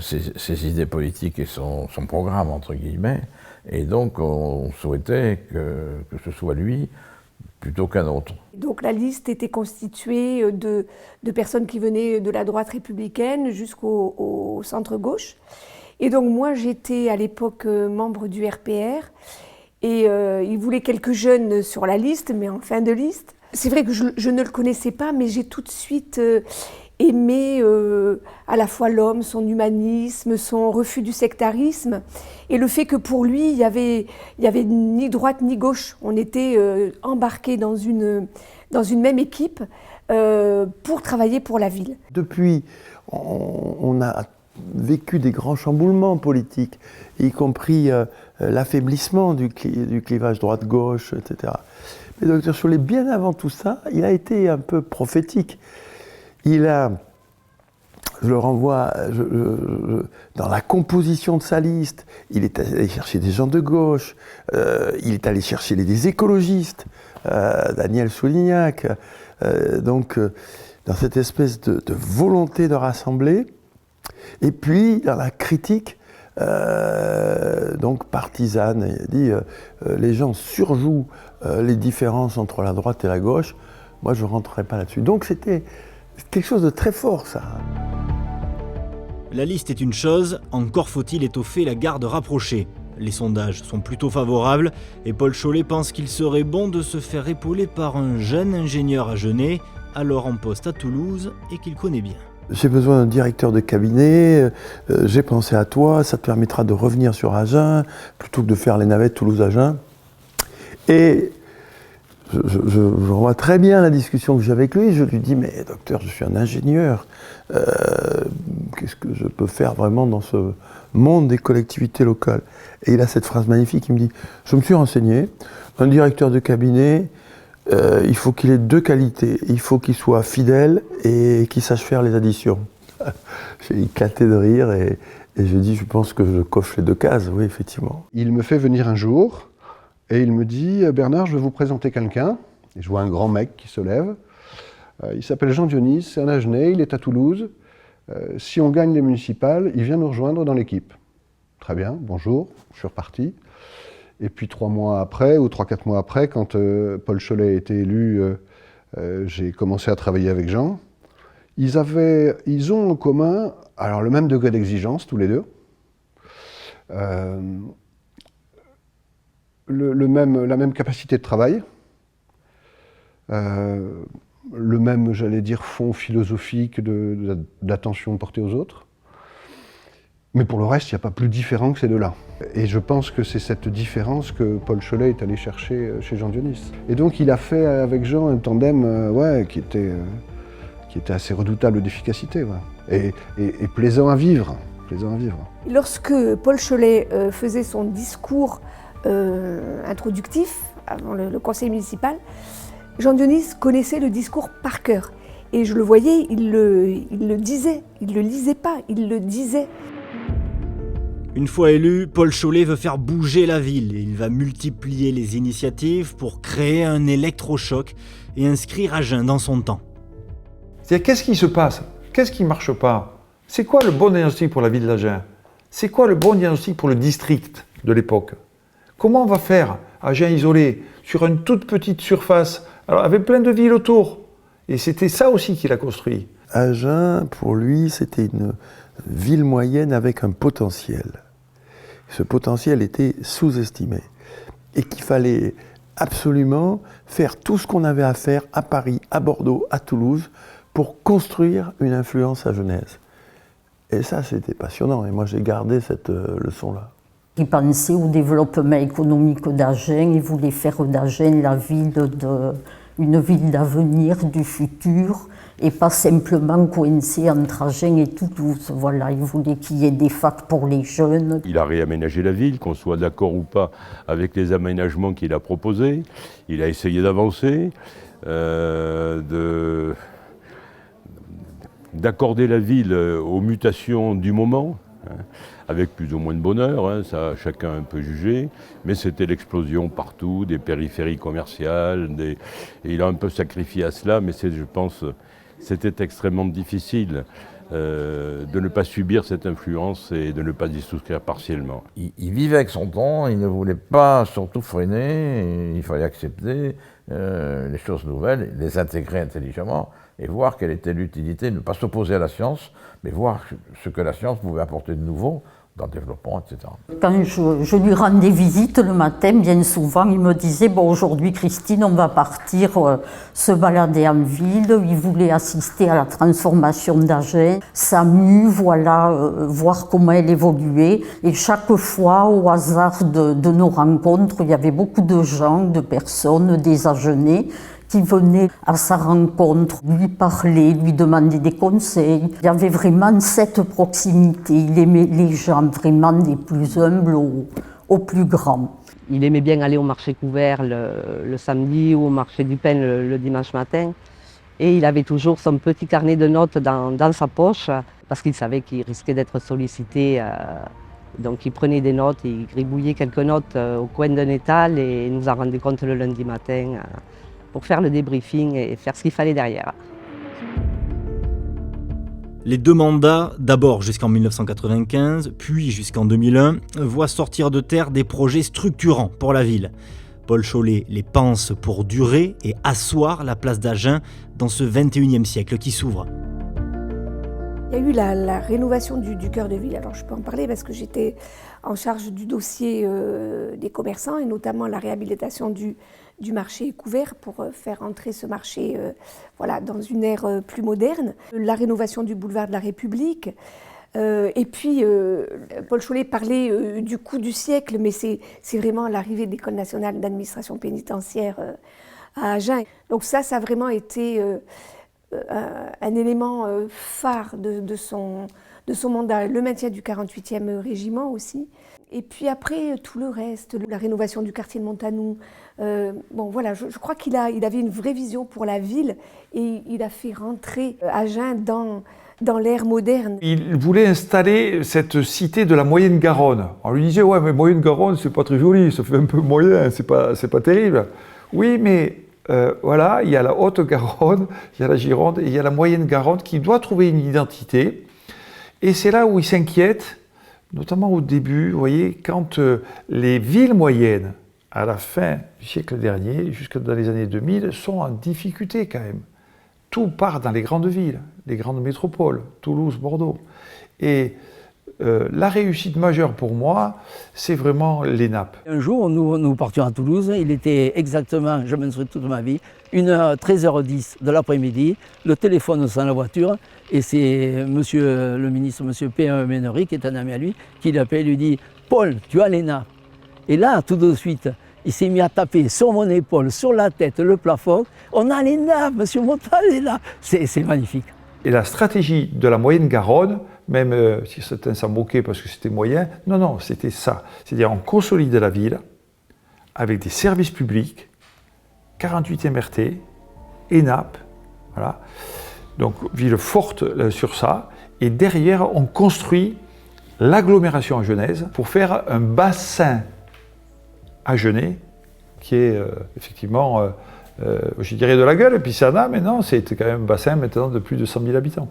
ses idées politiques et son programme, entre guillemets. Et donc on souhaitait que ce soit lui plutôt qu'un autre. Donc la liste était constituée de personnes qui venaient de la droite républicaine jusqu'au centre-gauche. Et donc moi j'étais à l'époque membre du RPR et il voulait quelques jeunes sur la liste, mais en fin de liste. C'est vrai que je ne le connaissais pas, mais j'ai tout de suite aimait à la fois l'homme, son humanisme, son refus du sectarisme, et le fait que pour lui, il y avait ni droite ni gauche. On était embarqués dans une même équipe pour travailler pour la ville. Depuis, on a vécu des grands chamboulements politiques, y compris l'affaiblissement du clivage droite-gauche, etc. Mais Dr Chollet, bien avant tout ça, il a été un peu prophétique. Il a, je le renvoie, dans la composition de sa liste, il est allé chercher des gens de gauche, il est allé chercher des écologistes, Daniel Soulignac, donc dans cette espèce de volonté de rassembler, et puis dans la critique, donc partisane, il dit les gens surjouent les différences entre la droite et la gauche, moi je ne rentrerai pas là-dessus. Donc c'était quelque chose de très fort, ça. La liste est une chose, encore faut-il étoffer la garde rapprochée. Les sondages sont plutôt favorables et Paul Chollet pense qu'il serait bon de se faire épauler par un jeune ingénieur agenais, alors en poste à Toulouse et qu'il connaît bien. J'ai besoin d'un directeur de cabinet, j'ai pensé à toi, ça te permettra de revenir sur Agen, plutôt que de faire les navettes Toulouse-Agen. Et je vois très bien la discussion que j'ai avec lui, je lui dis « Mais docteur, je suis un ingénieur, qu'est-ce que je peux faire vraiment dans ce monde des collectivités locales ?» Et il a cette phrase magnifique, il me dit « Je me suis renseigné, un directeur de cabinet, il faut qu'il ait deux qualités. Il faut qu'il soit fidèle et qu'il sache faire les additions. » J'ai éclaté de rire et je dis, je pense que je coche les deux cases, oui, effectivement. Il me fait venir un jour et il me dit, Bernard, je vais vous présenter quelqu'un. Et je vois un grand mec qui se lève. Il s'appelle Jean Dionis, c'est un Agenais, il est à Toulouse. Si on gagne les municipales, il vient nous rejoindre dans l'équipe. Très bien, bonjour, je suis reparti. Et puis 3 mois après, ou 3-4 mois après, quand Paul Chollet a été élu, j'ai commencé à travailler avec Jean. Ils ont en commun, alors le même degré d'exigence, tous les deux. La même capacité de travail. Le même, j'allais dire, fond philosophique d'attention portée aux autres. Mais pour le reste, il n'y a pas plus différent que ces deux-là. Et je pense que c'est cette différence que Paul Chollet est allé chercher chez Jean Dionis. Et donc il a fait avec Jean un tandem qui était assez redoutable d'efficacité, ouais. et plaisant à vivre. Lorsque Paul Chollet faisait son discours introductif avant le conseil municipal, Jean Dionis connaissait le discours par cœur. Et je le voyais, il le disait, il ne le lisait pas, il le disait. Une fois élu, Paul Chollet veut faire bouger la ville et il va multiplier les initiatives pour créer un électrochoc et inscrire Agen dans son temps. C'est-à-dire, qu'est-ce qui se passe? Qu'est-ce qui ne marche pas? C'est quoi le bon diagnostic pour la ville d'Agen? C'est quoi le bon diagnostic pour le district de l'époque? Comment on va faire Agen isolé, sur une toute petite surface, alors avec plein de villes autour? Et c'était ça aussi qu'il a construit. Agen, pour lui, c'était une ville moyenne avec un potentiel. Ce potentiel était sous-estimé et qu'il fallait absolument faire tout ce qu'on avait à faire à Paris, à Bordeaux, à Toulouse pour construire une influence agenaise. Et ça, c'était passionnant et moi j'ai gardé cette leçon-là. Il pensait au développement économique d'Agen, il voulait faire d'Agen une ville d'avenir, du futur, et pas simplement coincé entre Agen et Toulouse. Voilà, il voulait qu'il y ait des facs pour les jeunes. Il a réaménagé la ville, qu'on soit d'accord ou pas avec les aménagements qu'il a proposés. Il a essayé d'avancer, d'accorder la ville aux mutations du moment, avec plus ou moins de bonheur, ça chacun peut juger, mais c'était l'explosion partout, des périphéries commerciales, et il a un peu sacrifié à cela, mais je pense c'était extrêmement difficile de ne pas subir cette influence et de ne pas y souscrire partiellement. Il vivait avec son temps, il ne voulait pas surtout freiner, il fallait accepter les choses nouvelles, les intégrer intelligemment, et voir quelle était l'utilité, ne pas s'opposer à la science, mais voir ce que la science pouvait apporter de nouveau dans le développement, etc. Quand je lui rendais visite le matin, bien souvent, il me disait « Bon, aujourd'hui, Christine, on va partir se balader en ville. » Il voulait assister à la transformation d'Agen, SAMU, voilà, voir comment elle évoluait. Et chaque fois, au hasard de nos rencontres, il y avait beaucoup de gens, de personnes, des Agenais, qui venaient à sa rencontre, lui parler, lui demander des conseils. Il y avait vraiment cette proximité. Il aimait les gens vraiment des plus humbles aux plus grands. Il aimait bien aller au marché couvert le samedi ou au marché du pain le dimanche matin. Et il avait toujours son petit carnet de notes dans sa poche parce qu'il savait qu'il risquait d'être sollicité. Donc il prenait des notes et il gribouillait quelques notes au coin d'un étal et nous en rendait compte le lundi matin. Pour faire le débriefing et faire ce qu'il fallait derrière. Les 2 mandats, d'abord jusqu'en 1995, puis jusqu'en 2001, voient sortir de terre des projets structurants pour la ville. Paul Chollet les pense pour durer et asseoir la place d'Agen dans ce 21e siècle qui s'ouvre. Il y a eu la rénovation du cœur de ville. Alors je peux en parler parce que j'étais en charge du dossier des commerçants et notamment la réhabilitation du marché couvert pour faire entrer ce marché voilà, dans une ère plus moderne. La rénovation du boulevard de la République. Et puis, Paul Chollet parlait du coup du siècle, mais c'est vraiment l'arrivée de l'École nationale d'administration pénitentiaire à Agen. Donc ça a vraiment été un élément phare de son mandat. Le maintien du 48e régiment aussi. Et puis après, tout le reste, la rénovation du quartier de Montanou. Bon, voilà, je crois qu'il avait une vraie vision pour la ville et il a fait rentrer Agen dans l'ère moderne. Il voulait installer cette cité de la Moyenne-Garonne. On lui disait « Ouais, mais Moyenne-Garonne, c'est pas très joli, ça fait un peu moyen, c'est pas terrible. » Oui, mais voilà, il y a la Haute-Garonne, il y a la Gironde et il y a la Moyenne-Garonne qui doit trouver une identité. Et c'est là où il s'inquiète, notamment au début, vous voyez, quand les villes moyennes, à la fin du siècle dernier, jusque dans les années 2000, sont en difficulté quand même. Tout part dans les grandes villes, les grandes métropoles, Toulouse, Bordeaux. Et la réussite majeure pour moi, c'est vraiment l'ENAP. Un jour, nous partions à Toulouse, il était exactement, je m'en souviens toute ma vie, 13h10 de l'après-midi, le téléphone sonne dans la voiture, et c'est monsieur le ministre, monsieur P. Ménery, qui est un ami à lui, qui l'appelle et lui dit « Paul, tu as l'ENAP ». Et là, tout de suite, il s'est mis à taper sur mon épaule, sur la tête, le plafond. « On a l'ENAP, monsieur Montal est là ». C'est magnifique. Et la stratégie de la Moyenne-Garonne, même si certains s'en moquaient parce que c'était moyen, non, c'était ça. C'est-à-dire on consolide la ville avec des services publics, 48 MRT, ENAP, voilà. Donc ville forte sur ça. Et derrière, on construit l'agglomération agenaise pour faire un bassin agenais qui est effectivement, je dirais de la gueule, et puis ça en a, mais non, c'est quand même un bassin maintenant de plus de 100 000 habitants.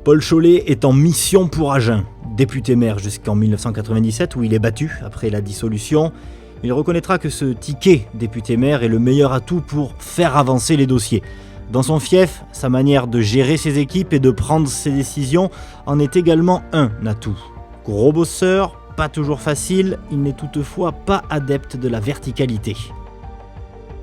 Paul Chollet est en mission pour Agen. Député maire jusqu'en 1997 où il est battu après la dissolution. Il reconnaîtra que ce ticket député maire est le meilleur atout pour faire avancer les dossiers. Dans son fief, sa manière de gérer ses équipes et de prendre ses décisions en est également un atout. Gros bosseur, pas toujours facile, il n'est toutefois pas adepte de la verticalité.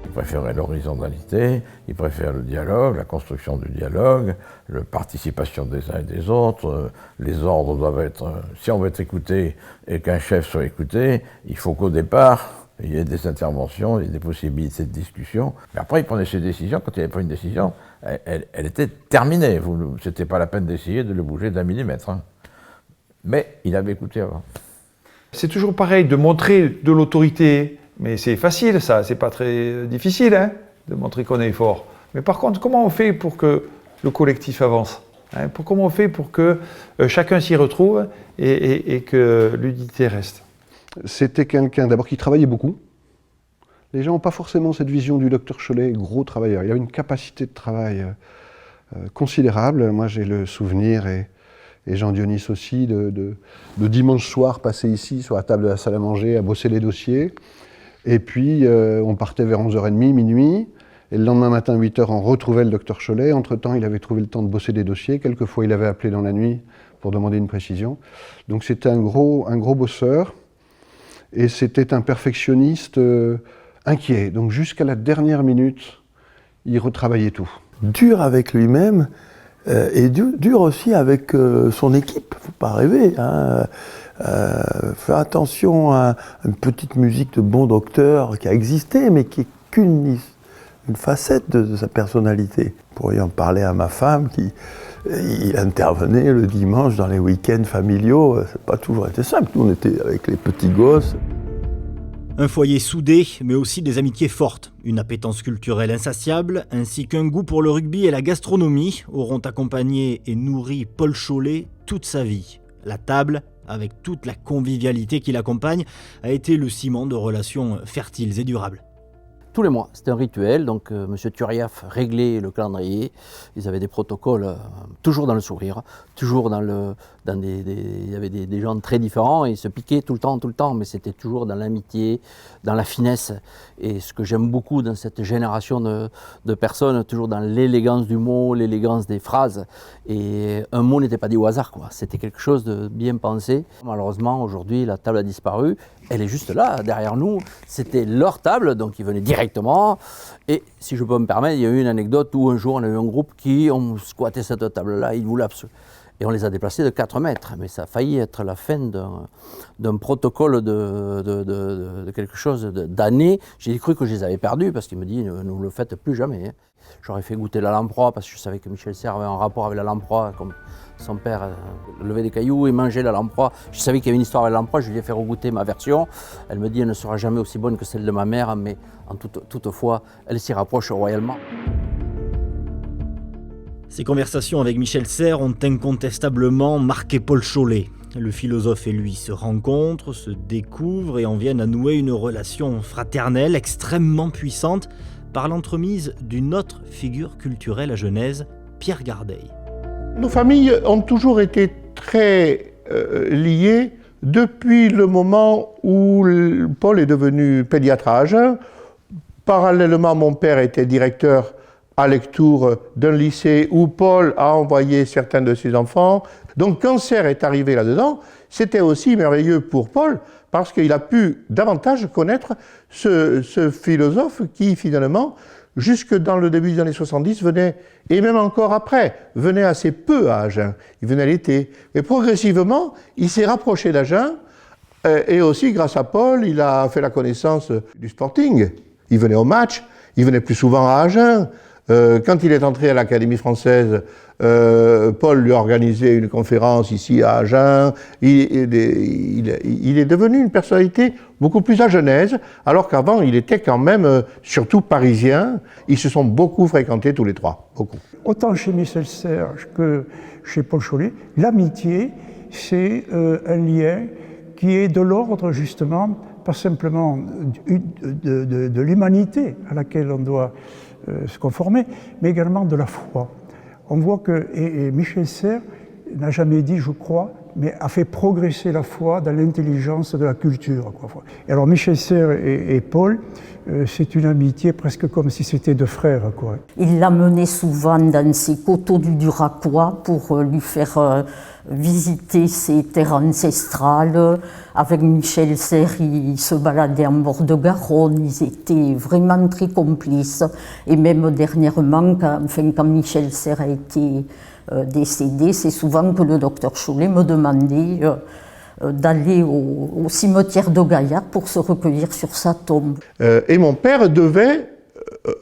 Il préférait l'horizontalité, il préfère le dialogue, la construction du dialogue, la participation des uns et des autres. Les ordres doivent être... Si on veut être écouté et qu'un chef soit écouté, il faut qu'au départ, il y ait des interventions, il y ait des possibilités de discussion. Mais après, il prenait ses décisions. Quand il avait pris une décision, elle était terminée. Ce n'était pas la peine d'essayer de le bouger d'1 millimètre. Hein. Mais il avait écouté avant. C'est toujours pareil, de montrer de l'autorité. Mais c'est facile, ça, c'est pas très difficile, hein, de montrer qu'on est fort. Mais par contre, comment on fait pour que le collectif avance, hein, comment on fait pour que chacun s'y retrouve et que l'unité reste? C'était quelqu'un d'abord qui travaillait beaucoup. Les gens n'ont pas forcément cette vision du docteur Chollet, gros travailleur. Il a une capacité de travail considérable. Moi, j'ai le souvenir, et Jean Dionis aussi, de dimanche soir passé ici, sur la table de la salle à manger, à bosser les dossiers. Et puis, on partait vers 11h30, minuit, Et le lendemain matin, 8 h, on retrouvait le docteur Cholet. Entre-temps, il avait trouvé le temps de bosser des dossiers. Quelquefois, il avait appelé dans la nuit pour demander une précision. Donc c'était un gros bosseur. Et c'était un perfectionniste inquiet. Donc jusqu'à la dernière minute, il retravaillait tout. Dur avec lui-même et dur aussi avec son équipe. Faut pas rêver. Hein. Faire attention à une petite musique de bon docteur qui a existé, mais qui est qu'une facette de sa personnalité. Vous pourriez en parler à ma femme il intervenait le dimanche dans les week-ends familiaux. Ça n'a pas toujours été simple. Nous, on était avec les petits gosses. Un foyer soudé, mais aussi des amitiés fortes. Une appétence culturelle insatiable, ainsi qu'un goût pour le rugby et la gastronomie auront accompagné et nourri Paul Cholet toute sa vie. La table, avec toute la convivialité qui l'accompagne, a été le ciment de relations fertiles et durables. Tous les mois, c'était un rituel, donc M. Turiaf réglait le calendrier, ils avaient des protocoles toujours dans le sourire, toujours il y avait des gens très différents, et ils se piquaient tout le temps, mais c'était toujours dans l'amitié, dans la finesse, et ce que j'aime beaucoup dans cette génération de personnes, toujours dans l'élégance du mot, l'élégance des phrases, et un mot n'était pas dit au hasard, quoi. C'était quelque chose de bien pensé. Malheureusement, aujourd'hui, la table a disparu, elle est juste là, derrière nous, c'était leur table, donc ils venaient directement, et si je peux me permettre, il y a eu une anecdote où un jour on a eu un groupe qui ont squatté cette table-là, ils voulaient absolument. Et on les a déplacés de 4 mètres, mais ça a failli être la fin d'un protocole de quelque chose d'années. J'ai cru que je les avais perdus, parce qu'il me dit, ne vous le faites plus jamais. J'aurais fait goûter la lamproie, parce que je savais que Michel Serres avait un rapport avec la lamproie, comme son père levait des cailloux et mangeait la lamproie. Je savais qu'il y avait une histoire avec la lamproie, je lui ai fait regoûter ma version. Elle me dit, elle ne sera jamais aussi bonne que celle de ma mère, mais toutefois, elle s'y rapproche royalement. Ces conversations avec Michel Serres ont incontestablement marqué Paul Cholet. Le philosophe et lui se rencontrent, se découvrent et en viennent à nouer une relation fraternelle extrêmement puissante par l'entremise d'une autre figure culturelle à Genèse, Pierre Gardeil. Nos familles ont toujours été très liées depuis le moment où Paul est devenu pédiatre à Agen. Parallèlement, mon père était directeur à Lectoure d'un lycée où Paul a envoyé certains de ses enfants. Donc quand Serres est arrivé là-dedans, c'était aussi merveilleux pour Paul parce qu'il a pu davantage connaître ce philosophe qui finalement, jusque dans le début des années 70, venait, et même encore après, venait assez peu à Agen. Il venait l'été. Et progressivement, il s'est rapproché d'Agen et aussi grâce à Paul, il a fait la connaissance du Sporting. Il venait au match, il venait plus souvent à Agen. Quand il est entré à l'Académie française, Paul lui a organisé une conférence ici à Agen. Il est devenu une personnalité beaucoup plus agenaise, alors qu'avant il était quand même surtout parisien. Ils se sont beaucoup fréquentés tous les trois, beaucoup. Autant chez Michel Serres que chez Paul Cholet, l'amitié, c'est un lien qui est de l'ordre justement, pas simplement de l'humanité à laquelle on doit se conformer, mais également de la foi. On voit que et Michel Serres n'a jamais dit, je crois, mais a fait progresser la foi dans l'intelligence de la culture. Et alors Michel Serres et Paul, c'est une amitié presque comme si c'était deux frères. Il l'amenait souvent dans ses coteaux du Duracois pour lui faire visiter ses terres ancestrales. Avec Michel Serres, ils se baladaient en bord de Garonne, ils étaient vraiment très complices. Et même dernièrement, quand Michel Serres a été décédé, c'est souvent que le docteur Cholet me demandait d'aller au cimetière de Gaillard pour se recueillir sur sa tombe. Et mon père devait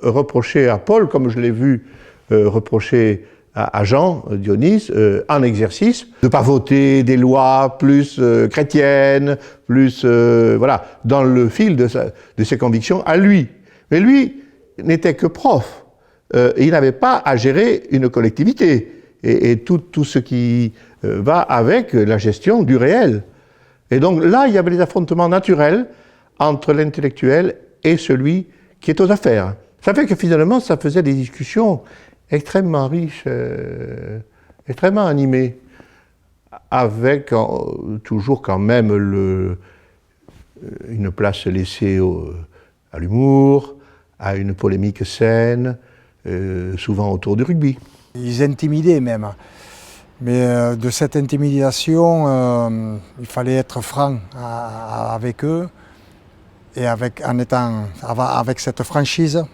reprocher à Paul, comme je l'ai vu reprocher à Jean Dionys, en exercice, de ne pas voter des lois plus chrétiennes, plus voilà, dans le fil de ses convictions à lui. Mais lui n'était que prof. Il n'avait pas à gérer une collectivité et tout ce qui va avec la gestion du réel. Et donc là, il y avait des affrontements naturels entre l'intellectuel et celui qui est aux affaires. Ça fait que finalement, ça faisait des discussions extrêmement riches, extrêmement animées, avec toujours quand même une place laissée à l'humour, à une polémique saine, souvent autour du rugby. Ils intimidaient même. Mais de cette intimidation, il fallait être franc avec eux. Et avec cette franchise,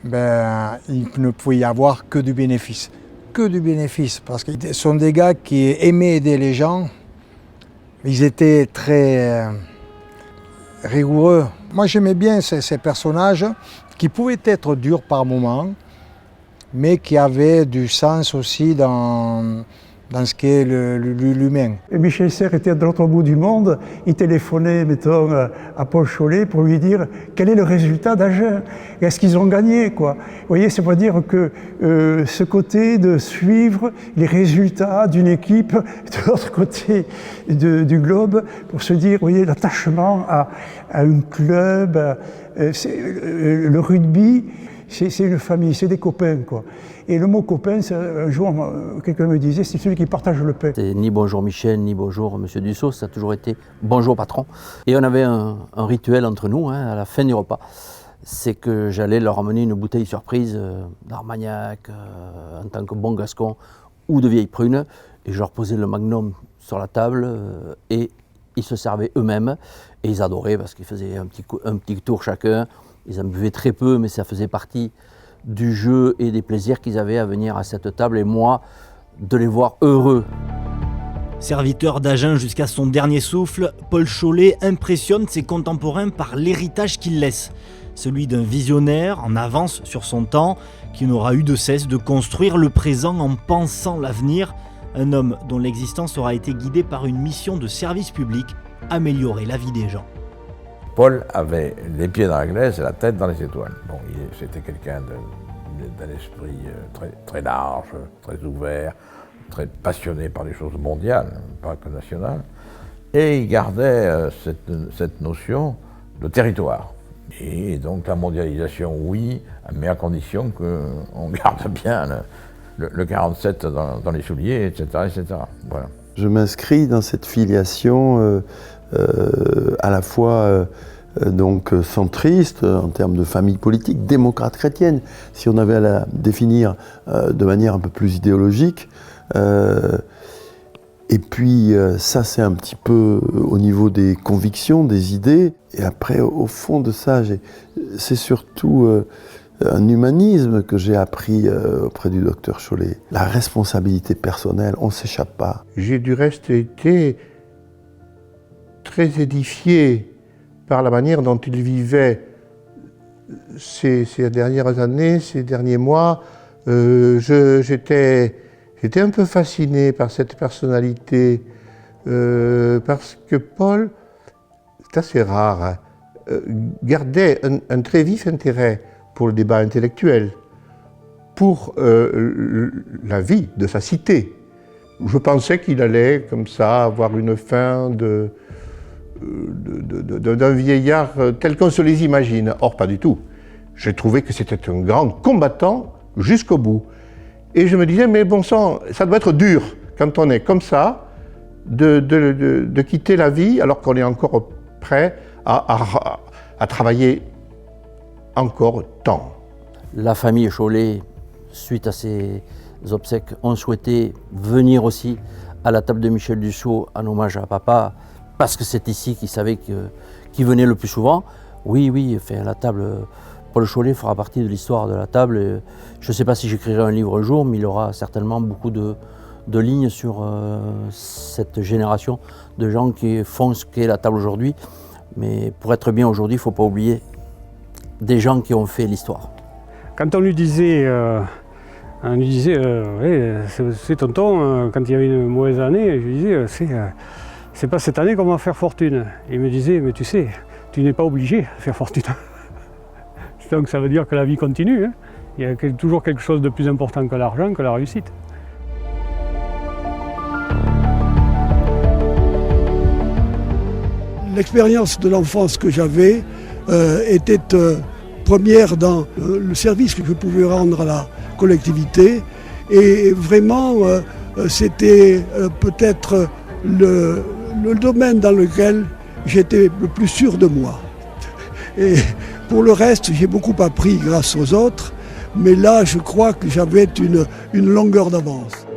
il ne pouvait y avoir que du bénéfice. Que du bénéfice, parce que ce sont des gars qui aimaient aider les gens. Ils étaient très rigoureux. Moi j'aimais bien ces personnages qui pouvaient être durs par moments, mais qui avaient du sens aussi dans ce qu'est l'humain. Et Michel Serres était de l'autre bout du monde, il téléphonait, mettons, à Paul Cholet pour lui dire quel est le résultat d'Agen, est-ce qu'ils ont gagné, quoi. Vous voyez, c'est pour dire que ce côté de suivre les résultats d'une équipe de l'autre côté du globe, pour se dire, vous voyez, l'attachement à un club, le rugby, c'est une famille, c'est des copains, quoi. Et le mot copain, un jour, quelqu'un me disait, c'est celui qui partage le pain. C'est ni bonjour Michel, ni bonjour Monsieur Dussault, ça a toujours été bonjour patron. Et on avait un rituel entre nous, à la fin du repas, c'est que j'allais leur amener une bouteille surprise d'Armagnac, en tant que bon gascon, ou de vieille prune, et je leur posais le magnum sur la table, et ils se servaient eux-mêmes, et ils adoraient parce qu'ils faisaient un petit tour chacun. Ils en buvaient très peu, mais ça faisait partie du jeu et des plaisirs qu'ils avaient à venir à cette table, et moi, de les voir heureux. Serviteur d'Agen jusqu'à son dernier souffle, Paul Cholet impressionne ses contemporains par l'héritage qu'il laisse. Celui d'un visionnaire en avance sur son temps, qui n'aura eu de cesse de construire le présent en pensant l'avenir. Un homme dont l'existence aura été guidée par une mission de service public, améliorer la vie des gens. Paul avait les pieds dans la glace et la tête dans les étoiles. Bon, c'était quelqu'un d'un esprit très large, très ouvert, très passionné par les choses mondiales, pas que nationales. Et il gardait cette notion de territoire. Et donc la mondialisation, oui, mais à condition qu'on garde bien le 47 dans les souliers, etc. etc. Voilà. Je m'inscris dans cette filiation à la fois donc centriste en termes de famille politique, démocrate chrétienne, si on avait à la définir de manière un peu plus idéologique. Et puis ça, c'est un petit peu au niveau des convictions, des idées. Et après, au fond de ça, c'est surtout un humanisme que j'ai appris auprès du docteur Cholet. La responsabilité personnelle, on ne s'échappe pas. J'ai du reste été très édifié par la manière dont il vivait ces dernières années, ces derniers mois. J'étais un peu fasciné par cette personnalité, parce que Paul, c'est assez rare, hein, gardait un très vif intérêt pour le débat intellectuel, pour la vie de sa cité. Je pensais qu'il allait, comme ça, avoir une fin d'un vieillard tel qu'on se les imagine. Or, pas du tout. J'ai trouvé que c'était un grand combattant jusqu'au bout. Et je me disais, mais bon sang, ça doit être dur, quand on est comme ça, de quitter la vie alors qu'on est encore prêt à travailler encore tant. La famille Cholet, suite à ces obsèques, ont souhaité venir aussi à la table de Michel Dussault en hommage à papa, parce que c'est ici qu'ils savaient qu'il venait le plus souvent. Oui, enfin, la table, Paul Cholet fera partie de l'histoire de la table. Je ne sais pas si j'écrirai un livre un jour, mais il aura certainement beaucoup de lignes sur cette génération de gens qui font ce qu'est la table aujourd'hui. Mais pour être bien aujourd'hui, il ne faut pas oublier des gens qui ont fait l'histoire. Quand on lui disait, ouais, c'est tonton, quand il y avait une mauvaise année, je lui disais, c'est pas cette année qu'on va faire fortune. Et il me disait, mais tu sais, tu n'es pas obligé de faire fortune. Donc ça veut dire que la vie continue, hein. Il y a toujours quelque chose de plus important que l'argent, que la réussite. L'expérience de l'enfance que j'avais était première dans le service que je pouvais rendre à la collectivité. Et vraiment, c'était peut-être le domaine dans lequel j'étais le plus sûr de moi. Et Pour le reste, j'ai beaucoup appris grâce aux autres, mais là, je crois que j'avais une longueur d'avance.